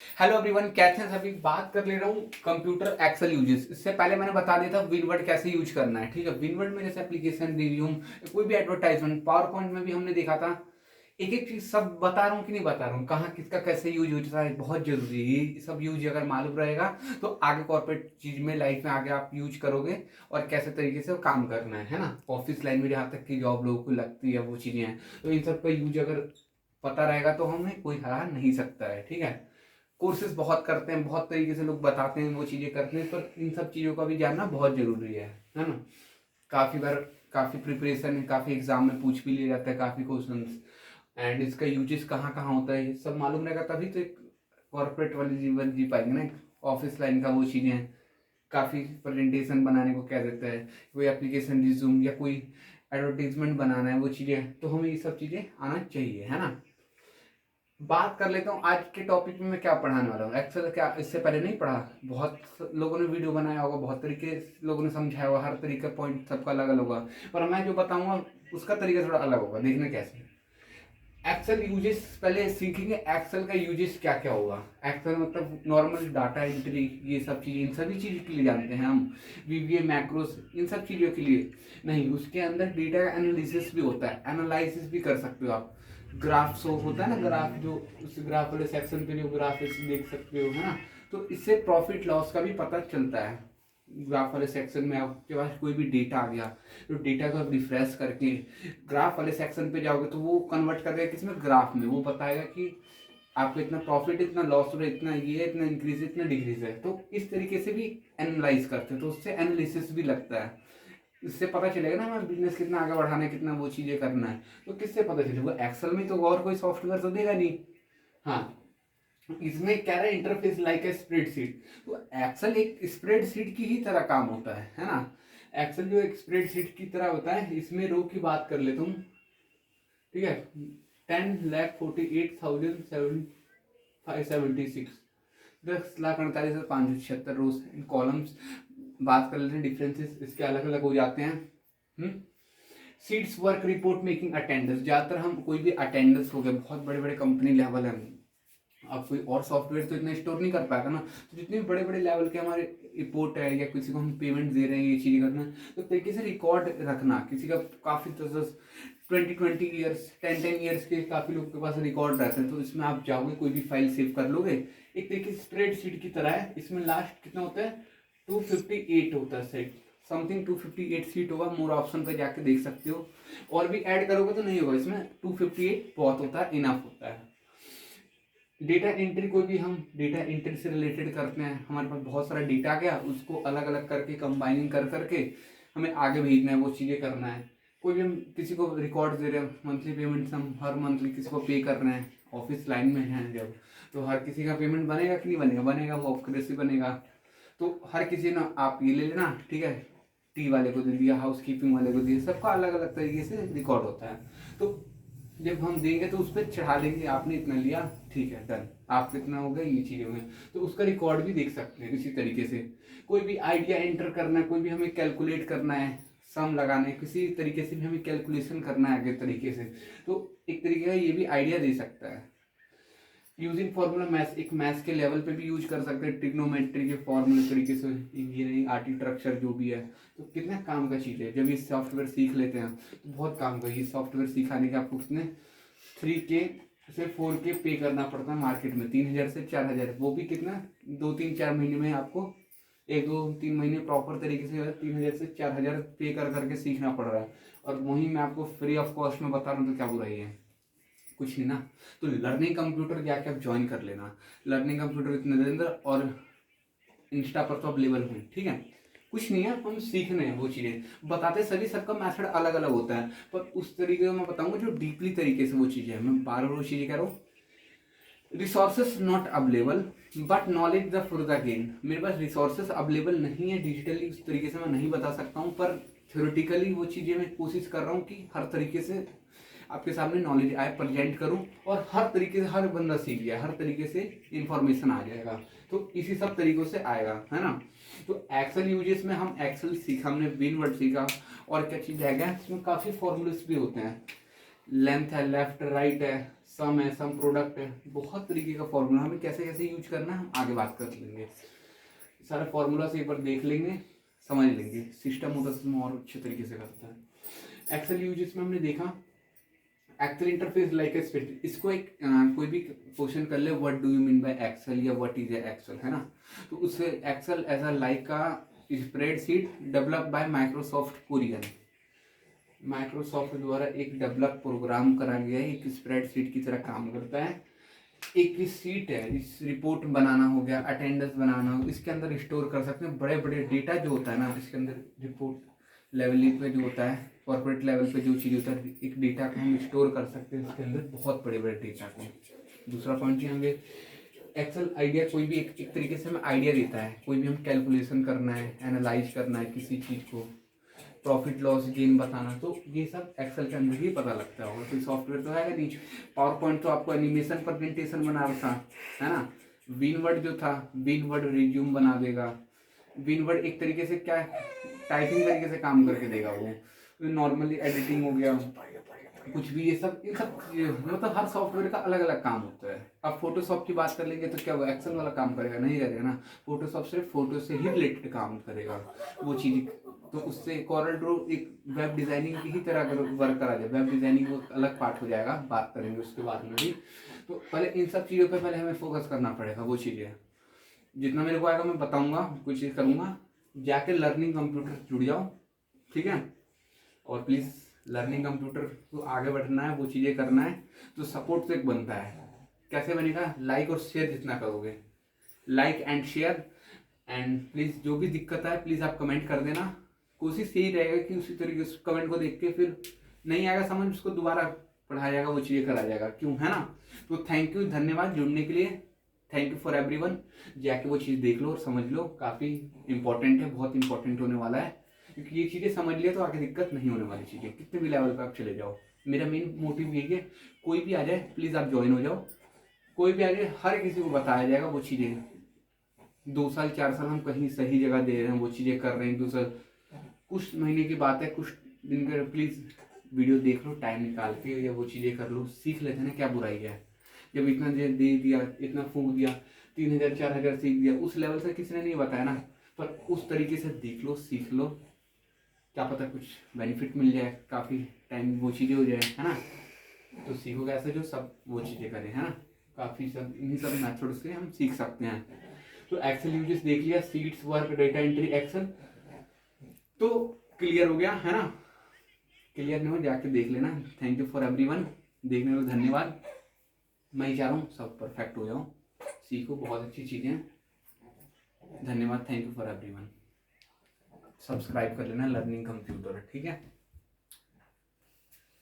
Hello everyone, कैसे हैं सभी। बात कर ले रहा हूँ कंप्यूटर एक्सेल यूजेस। इससे पहले मैंने बता दिया था विनवर्ड कैसे यूज करना है। ठीक है, विनवर्ड में जैसे एप्लीकेशन रिव्यूम, कोई भी एडवर्टाइजमेंट, पावर पॉइंट में भी हमने देखा था। एक एक चीज सब बता रहा हूँ कि नहीं बता रहा हूँ, कहाँ किसका कैसे यूज होता है, बहुत जरूरी है। ये सब यूज अगर मालूम रहेगा तो आगे कॉर्पोरेट चीज में, लाइफ में आगे आप यूज करोगे और कैसे तरीके से वो काम करना है ना। ऑफिस लाइन में जहाँ तक की जॉब लोगों को लगती है वो चीजें हैं, तो इन सब का यूज अगर पता रहेगा तो हमें कोई हरा नहीं सकता है। ठीक है, कोर्सेज बहुत करते हैं, बहुत तरीके से लोग बताते हैं, वो चीज़ें करते हैं, पर इन सब चीज़ों का भी जानना बहुत ज़रूरी है ना। काफ़ी बार काफ़ी प्रिपरेशन है, काफ़ी एग्जाम में पूछ भी लिया जाता है काफ़ी क्वेश्चंस। एंड इसका यूजेस कहाँ कहाँ होता है ये सब मालूम रहेगा तभी तो एक कॉर्पोरेट वाली जीवन जी पाएंगे ना। ऑफिस लाइन का वो चीज़ें हैं, काफ़ी प्रेजेंटेशन बनाने को क्या देता है, कोई एप्लीकेशन रिज्यूम या कोई एडवर्टीजमेंट बनाना है, वो चीज़ें तो हमें ये सब चीज़ें आना चाहिए, है ना। बात कर लेता हूँ आज के टॉपिक में मैं क्या पढ़ाने वाला हूँ। एक्चुअली क्या इससे पहले नहीं पढ़ा, बहुत लोगों ने वीडियो बनाया होगा, बहुत तरीके से लोगों ने समझाया होगा, हर तरीके पॉइंट सबका अलग अलग होगा, पर मैं जो बताऊंगा उसका तरीका थोड़ा अलग होगा। देखना कैसे एक्सेल यूजेस पहले सीखेंगे। एक्सेल का यूजेस क्या क्या होगा। एक्सेल मतलब नॉर्मल डाटा एंट्री, ये सब चीज़ें, इन सभी चीज़ के लिए जानते हैं हम। वीवीए, मैक्रोस, इन सब चीज़ों के लिए नहीं। उसके अंदर डेटा एनालिसिस भी होता है, एनालिसिस भी कर सकते हो आप। ग्राफ शो होता है ना, ग्राफ जो उस ग्राफ वाले सेक्शन पे जो ग्राफ देख सकते हो, है ना। तो इससे प्रॉफिट लॉस का भी पता चलता है। ग्राफ वाले सेक्शन में आपके पास कोई भी डेटा आ गया तो डेटा को आप रिफ्रेश करके ग्राफ वाले सेक्शन पे जाओगे तो वो कन्वर्ट कर देगा किसमें, ग्राफ में। वो बताएगा कि आपको इतना प्रॉफिट, इतना लॉस हो रहा है, इतना ये, इतना इंक्रीज, इतना डिक्रीज है। तो इस तरीके से भी एनालाइज करते हैं, तो उससे एनालिसिस भी लगता है। इससे पता चलेगा ना हमें बिजनेस कितना आगे बढ़ाना है, कितना वो चीज़ें करना है। तो किससे पता चलेगा, एक्सेल में तो और कोई सॉफ्टवेयर तो देगा नहीं। हाँ, इसमें क्या है, इंटरफेस लाइक है स्प्रेडशीट। तो एक्सेल एक स्प्रेडशीट की ही तरह काम होता है ना। एक्सेल जो एक स्प्रेडशीट की तरह होता है, इसमें रो की बात कर ले तुम। ठीक है, 10,48,776, 10,48,576 रोज इन कॉलम्स। बात कर लेते हैं डिफरेंसेस, इसके अलग अलग हो जाते हैं। Seats work report making attendance, ज़्यादातर हम कोई भी अटेंडेंस हो गया, बहुत बड़े बड़े कंपनी लेवल है, अब कोई और सॉफ्टवेयर तो इतना स्टोर नहीं कर पाएगा ना। तो जितने भी बड़े बड़े लेवल के हमारे रिपोर्ट है या किसी को हम पेमेंट दे रहे हैं, ये चीज़ करना, तो तरीके से रिकॉर्ड रखना। किसी का काफ़ी 10-20 ईयर्स, 10-10 ईयर्स के काफ़ी लोगों के पास रिकॉर्ड रहते हैं। तो इसमें आप जाओगे, कोई भी फाइल सेव कर लोगे, एक तरीके से स्प्रेडशीट की तरह है। इसमें लास्ट कितना होता है, 258 होता है सेट, समथिंग 258 सीट होगा। मोर ऑप्शन पर जाके देख सकते हो। और भी ऐड करोगे तो नहीं होगा, इसमें 258 बहुत होता है, इनफ होता है। डेटा एंट्री, कोई भी हम डेटा एंट्री से रिलेटेड करते हैं, हमारे पास बहुत सारा डेटा आ गया, उसको अलग अलग करके कंबाइनिंग कर करके हमें आगे भेजना है, वो चीज़ें करना है। कोई भी हम किसी को रिकॉर्ड दे रहे हैं, मंथली पेमेंट हम हर मंथली किसी को पे कर रहे हैं, ऑफिस लाइन में हैं जब, तो हर किसी का पेमेंट बनेगा कि नहीं बनेगा, बनेगा, वो ऑफिस बनेगा। तो हर किसी ना, आप ये ले लेना, ठीक है, टी वाले को दे दिया, हाउस कीपिंग वाले को दिया, सबका अलग अलग तरीके से रिकॉर्ड होता है। तो जब हम देंगे तो उस पर चढ़ा देंगे, आपने इतना लिया, ठीक है, डन, आप कितना हो गया, ये चीज़ें हो गई, तो उसका रिकॉर्ड भी देख सकते हैं इसी तरीके से। कोई भी आइडिया एंटर करना है, कोई भी हमें कैलकुलेट करना है, सम लगाने, किसी तरीके से भी हमें कैलकुलेशन करना है आगे तरीके से, तो एक तरीके का ये भी आइडिया दे सकता है। यूजिंग फार्मूला मैथ्स, एक मैथ्स के लेवल पे भी यूज कर सकते हैं, ट्रिग्नोमेट्री के फॉर्मूले तरीके से, इंजीनियरिंग आर्किटेक्चर जो भी है। तो कितना काम का चीज़ है, जब ये सॉफ्टवेयर सीख लेते हैं तो बहुत काम का। ये सॉफ्टवेयर सिखाने के आपको कितने 3K से 4K पे करना पड़ता है मार्केट में, 3,000 से 4,000, वो भी कितना 2-3-4 महीने में आपको, 1-2-3 महीने प्रॉपर तरीके से 3,000 से 4,000 पे कर करके सीखना पड़ रहा है। और वहीं मैं आपको फ्री ऑफ कॉस्ट में बता रहा हूँ, तो क्या बुराई है, कुछ नहीं ना। तो लर्निंग कंप्यूटर जाके आप ज्वाइन कर लेना। लर्निंग कंप्यूटर इतने नरेंद्र और इंस्टा पर तो अवेलेबल हुए, ठीक है। कुछ नहीं है, हम सीखने हैं वो चीज़ें बताते, सभी सबका मेथड अलग अलग होता है, पर उस तरीके का मैं बताऊंगा जो डीपली तरीके से वो चीज़ें है। मैं बार बार वो चीज़ें कह रहा हूँ, resources not available but knowledge the for the gain. मेरे पास रिसोर्सेस अवेलेबल नहीं है डिजिटली, उस तरीके से मैं नहीं बता सकता हूँ, पर थ्योरेटिकली वो चीज़ें मैं कोशिश कर रहा हूँ कि हर तरीके से आपके सामने नॉलेज आए, प्रेजेंट करूं, और हर तरीके से हर बंदा सीख गया, हर तरीके से इंफॉर्मेशन आ जाएगा। तो इसी सब तरीकों से आएगा, है ना। तो एक्सेल यूजेस में हम एक्सेल सीखा, हमने विन वर्ड सीखा, और क्या चीज़ है, इसमें काफ़ी फॉर्मूलेस भी होते हैं। लेंथ है, लेफ्ट राइट है, सम है, सम प्रोडक्ट है, बहुत तरीके का फॉर्मूला, हमें कैसे कैसे यूज करना है हम आगे बात कर लेंगे। सारा फॉर्मूला से एक बार देख लेंगे, समझ लेंगे, सिस्टम होता है उसमें और अच्छे तरीके से करता है। एक्सेल यूजेस में हमने देखा Excel interface like a spreadsheet. इसको एक कोई भी क्वेश्चन कर ले, what do you mean by Excel या व्हाट इज एक्सेल, है ना, तो उससे एक्सेल एज अ लाइक का स्प्रेडशीट डेवलप बाय माइक्रोसॉफ्ट कुरियन। माइक्रोसॉफ्ट द्वारा एक डेवलप प्रोग्राम करा गया है, एक स्प्रेडशीट की तरह काम करता है। एक सीट है, इस रिपोर्ट बनाना हो गया, अटेंडेंस बनाना हो, इसके अंदर स्टोर कर सकते हैं बड़े बड़े डेटा जो होता है ना, इसके अंदर रिपोर्ट लेवल पे जो होता है, कॉर्पोरेट लेवल पे जो चीज़ होता है, एक डेटा को हम स्टोर कर सकते हैं इसके अंदर, बहुत बड़े बड़े डेटा को। दूसरा पॉइंट यहाँ पे एक्सेल आइडिया, कोई भी एक तरीके से हमें आइडिया देता है, कोई भी हम कैलकुलेशन करना है, एनालाइज करना है किसी चीज़ को, प्रॉफिट लॉस गेन बताना, तो ये सब एक्सेल के अंदर ही पता लगता होगा। कोई सॉफ्टवेयर तो है नहीं। पावर पॉइंट तो आपको एनिमेशन प्रेजेंटेशन बना रहा था, है ना, विनवर्ड जो था, विनवर्ड रिज्यूम बना देगा। विनवर्ड एक तरीके से क्या टाइपिंग तरीके से काम करके देगा वो, नॉर्मली एडिटिंग हो गया, कुछ भी, ये सब मतलब हर सॉफ्टवेयर का अलग अलग काम होता है। अब फोटोशॉप की बात कर लेंगे तो क्या वो एक्सेल वाला काम करेगा? नहीं करेगा ना। फोटोशॉप सिर्फ फोटो से ही रिलेटेड काम करेगा वो चीज़, तो उससे कॉरल ड्रॉ एक वेब डिजाइनिंग की ही तरह अगर वर्क करा जाए, वेब डिजाइनिंग वो अलग पार्ट हो जाएगा, बात करेंगे उसके बाद में भी। तो पहले इन सब चीज़ों पे पहले हमें फोकस करना पड़ेगा। वो चीज़ें जितना मेरे को आएगा मैं बताऊंगा, कुछ चीज़ करूंगा। जाके लर्निंग कंप्यूटर जुड़ जाओ, ठीक है, और प्लीज़ लर्निंग कंप्यूटर को आगे बढ़ना है, वो चीज़ें करना है, तो सपोर्ट तो एक बनता है। कैसे बनेगा? लाइक और शेयर जितना करोगे, like and share, and please जो भी दिक्कत है प्लीज़ आप कमेंट कर देना। कोशिश यही रहेगा कि उसी तरीके से कमेंट को देख के फिर नहीं आएगा समझ, उसको दोबारा पढ़ाया जाएगा, वो चीज़ें करा जाएगा, क्यों, है ना। तो थैंक यू, धन्यवाद जुड़ने के लिए, थैंक यू फॉर एवरीवन। जाके वो चीज़ देख लो और समझ लो, काफ़ी इंपॉर्टेंट है, बहुत इंपॉर्टेंट होने वाला है, क्योंकि ये चीज़ें समझ लिया तो आगे दिक्कत नहीं होने वाली चीज़ें, कितने भी लेवल पर आप चले जाओ। मेरा मेन मोटिव यही है, कोई भी आ जाए प्लीज़ आप ज्वाइन हो जाओ, कोई भी आ जाए, हर किसी को बताया जाएगा वो चीज़ें। 2 साल 4 साल हम कहीं सही जगह दे रहे हैं, वो चीज़ें कर रहे हैं, 2 साल कुछ महीने की बात है, कुछ दिन का, प्लीज़ वीडियो देख लो टाइम निकाल के, या वो चीज़ें कर लो, सीख लेते हैं ना, क्या बुराई है। जब इतना दे दिया, इतना फूंक दिया, 3000 4000 सीख दिया, उस लेवल से किसी ने नहीं बताया ना, पर उस तरीके से देख लो, सीख लो, क्या पता कुछ बेनिफिट मिल जाए, काफ़ी टाइम वो चीज़ें हो जाए, है ना। तो सीखोगे ऐसे जो सब वो चीज़ें करें, है ना, काफ़ी सब इन्हीं सब मेथड से हम सीख सकते हैं। तो एक्सेल यूजेस देख लिया, sheets, work, data entry, Excel, तो क्लियर हो गया, है ना। क्लियर नहीं हो जाके देख लेना। थैंक यू फॉर एवरीवन, देखने को धन्यवाद। मैं ही चाह रहा हूँ सब परफेक्ट हो जाओ, सीखो बहुत अच्छी चीज़ें। धन्यवाद, thank you for everyone. Subscribe कर लेना लर्निंग कंप्यूटर, ठीक है।